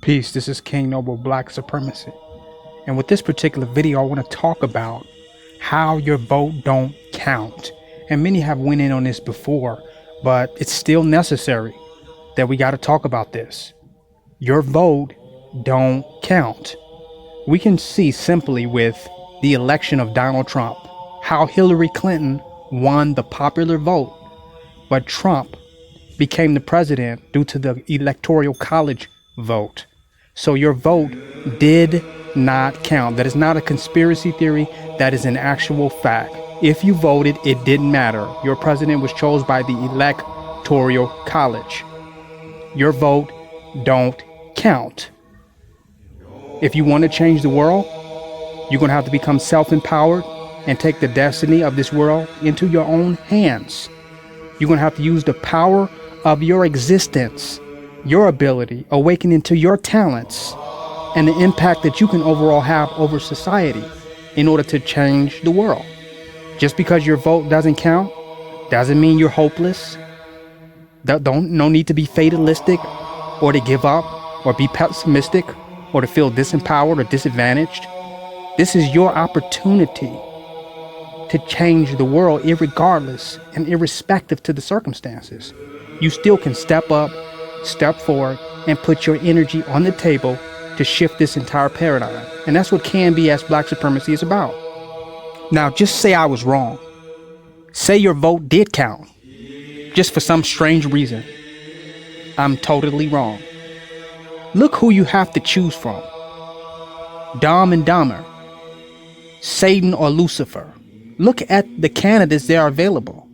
Peace, this is King Noble, Black Supremacy. And with this particular video, I want to talk about how your vote don't count. And many have went in on this before, but it's still necessary that we got to talk about this. Your vote don't count. We can see simply with the election of Donald Trump, how Hillary Clinton won the popular vote, but Trump became the president due to the Electoral College vote. So your vote did not count. That is not a conspiracy theory. That is an actual fact. If you voted, it didn't matter. Your president was chosen by the Electoral College. Your vote don't count. If you want to change the world, you're going to have to become self-empowered and take the destiny of this world into your own hands. You're going to have to use the power of your existence, your ability, awakening to your talents, and the impact that you can overall have over society in order to change the world. Just because your vote doesn't count doesn't mean you're hopeless. No need to be fatalistic or to give up or be pessimistic or to feel disempowered or disadvantaged. This is your opportunity to change the world irregardless and irrespective to the circumstances. You still can step up, step forward, and put your energy on the table to shift this entire paradigm. And that's what Can BS Black Supremacy is about. Now, just say I was wrong. Say your vote did count. Just for some strange reason. I'm totally wrong. Look who you have to choose from. Dumb and Dumber. Satan or Lucifer. Look at the candidates that are available.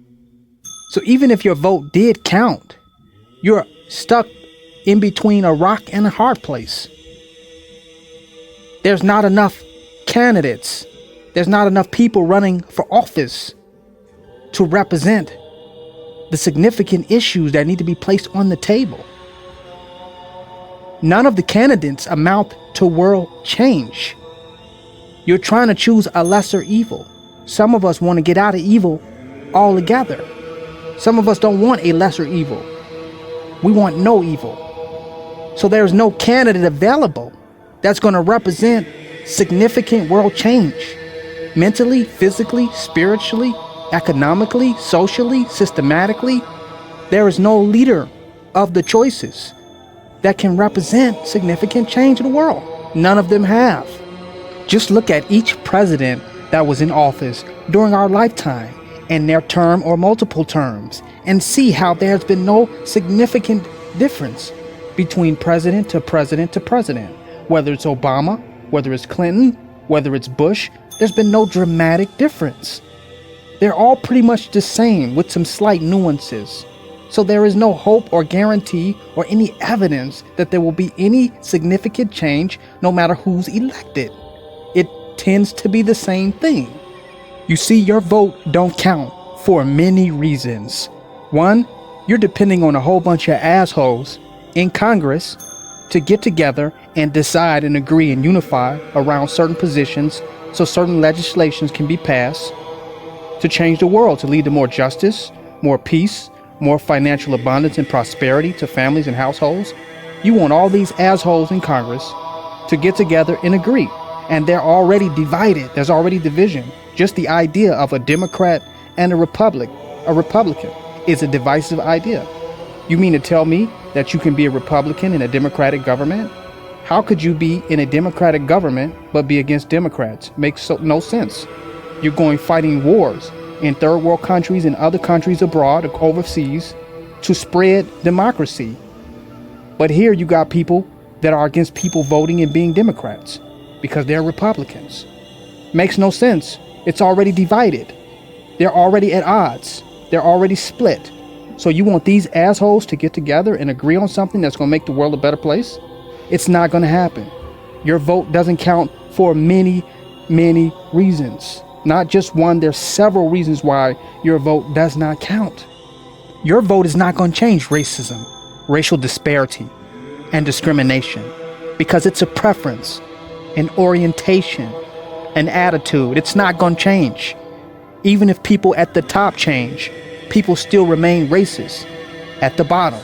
So even if your vote did count, you're stuck in between a rock and a hard place. There's not enough candidates. There's not enough people running for office to represent the significant issues that need to be placed on the table. None of the candidates amount to world change. You're trying to choose a lesser evil. Some of us want to get out of evil altogether. Some of us don't want a lesser evil. We want no evil. So there's no candidate available that's going to represent significant world change. Mentally, physically, spiritually, economically, socially, systematically. There is no leader of the choices that can represent significant change in the world. None of them have. Just look at each president that was in office during our lifetime and their term or multiple terms and see how there's been no significant difference between president to president to president. Whether it's Obama, whether it's Clinton, whether it's Bush, there's been no dramatic difference. They're all pretty much the same with some slight nuances. So there is no hope or guarantee or any evidence that there will be any significant change no matter who's elected. It tends to be the same thing. You see, your vote don't count for many reasons. One, you're depending on a whole bunch of assholes in Congress to get together and decide and agree and unify around certain positions so certain legislations can be passed to change the world, to lead to more justice, more peace, more financial abundance and prosperity to families and households. You want all these assholes in Congress to get together and agree. And they're already divided. There's already division. Just the idea of a Democrat and a Republican is a divisive idea. You mean to tell me that you can be a Republican in a Democratic government? How could you be in a Democratic government but be against Democrats? Makes no sense. You're going fighting wars in third world countries and other countries abroad or overseas to spread democracy. But here you got people that are against people voting and being Democrats because they're Republicans. Makes no sense. It's already divided. They're already at odds. They're already split. So you want these assholes to get together and agree on something that's going to make the world a better place? It's not going to happen. Your vote doesn't count for many, many reasons. Not just one, there's several reasons why your vote does not count. Your vote is not going to change racism, racial disparity, and discrimination because it's a preference, an orientation, an attitude. It's not going to change. Even if people at the top change, people still remain racist at the bottom.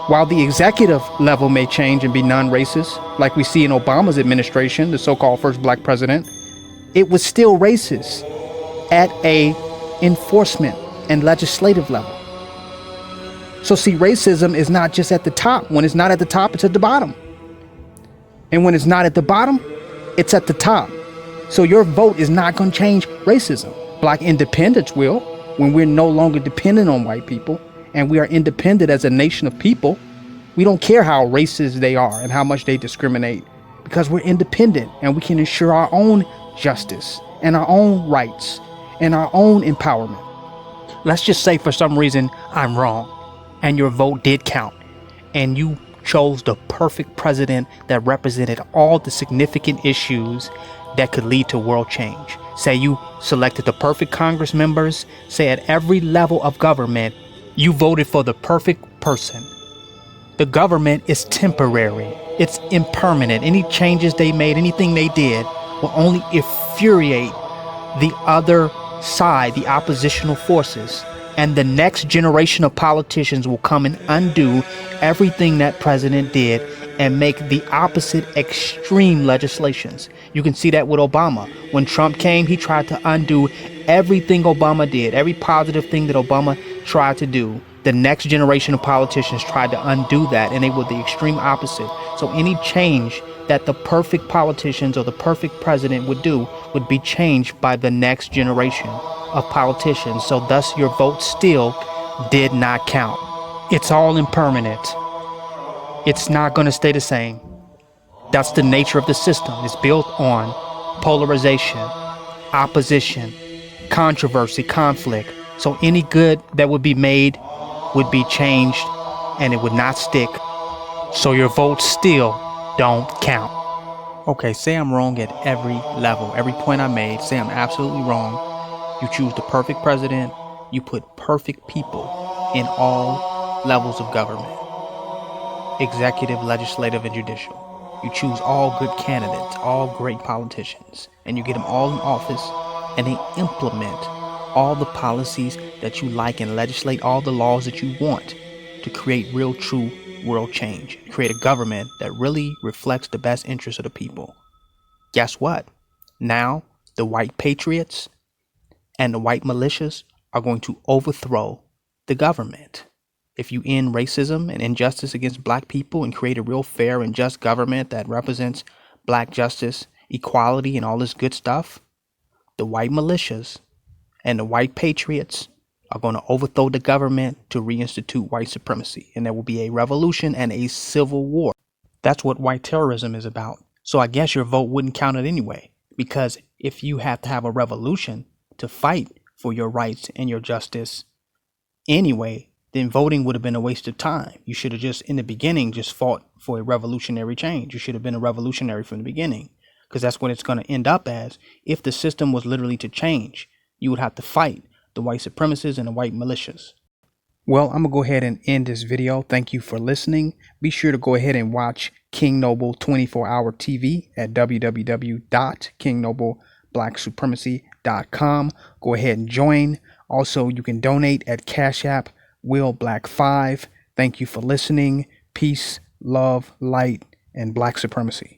While the executive level may change and be non-racist, like we see in Obama's administration, the so-called first black president, it was still racist at a enforcement and legislative level. So see, racism is not just at the top. When it's not at the top, it's at the bottom. And when it's not at the bottom, it's at the top. So your vote is not going to change racism. Black independence will, when we're no longer dependent on white people and we are independent as a nation of people. We don't care how racist they are and how much they discriminate, because we're independent and we can ensure our own justice and our own rights and our own empowerment. Let's just say for some reason I'm wrong and your vote did count and you chose the perfect president that represented all the significant issues that could lead to world change. Say you selected the perfect Congress members. Say at every level of government, you voted for the perfect person. The government is temporary. It's impermanent. Any changes they made, anything they did, will only infuriate the other side, the oppositional forces. And the next generation of politicians will come and undo everything that president did and make the opposite extreme legislations. You can see that with Obama. When Trump came, he tried to undo everything Obama did, every positive thing that Obama tried to do. The next generation of politicians tried to undo that, and they were the extreme opposite. So any change that the perfect politicians or the perfect president would do would be changed by the next generation of politicians. So thus your vote still did not count. It's all impermanent. It's not going to stay the same. That's the nature of the system. It's built on polarization, opposition, controversy, conflict. So any good that would be made would be changed and it would not stick. So your votes still don't count. Okay, say I'm wrong at every level, every point I made. Say I'm absolutely wrong. You choose the perfect president. You put perfect people in all levels of government. Executive, legislative, and judicial. You choose all good candidates, all great politicians, and you get them all in office, and they implement all the policies that you like and legislate all the laws that you want to create real, true world change. Create a government that really reflects the best interests of the people. Guess what? Now, the white patriots and the white militias are going to overthrow the government. If you end racism and injustice against black people and create a real fair and just government that represents black justice, equality, and all this good stuff, the white militias and the white patriots are going to overthrow the government to reinstitute white supremacy. And there will be a revolution and a civil war. That's what white terrorism is about. So I guess your vote wouldn't count it anyway, because if you have to have a revolution to fight for your rights and your justice anyway, then voting would have been a waste of time. You should have just, in the beginning, just fought for a revolutionary change. You should have been a revolutionary from the beginning, because that's what it's going to end up as. If the system was literally to change, you would have to fight the white supremacists and the white militias. Well, I'm going to go ahead and end this video. Thank you for listening. Be sure to go ahead and watch King Noble 24-hour TV at www.kingnobleBlackSupremacy.com. Go ahead and join. Also, you can donate at Cash App WillBlack5. Thank you for listening. Peace, love, light, and Black supremacy.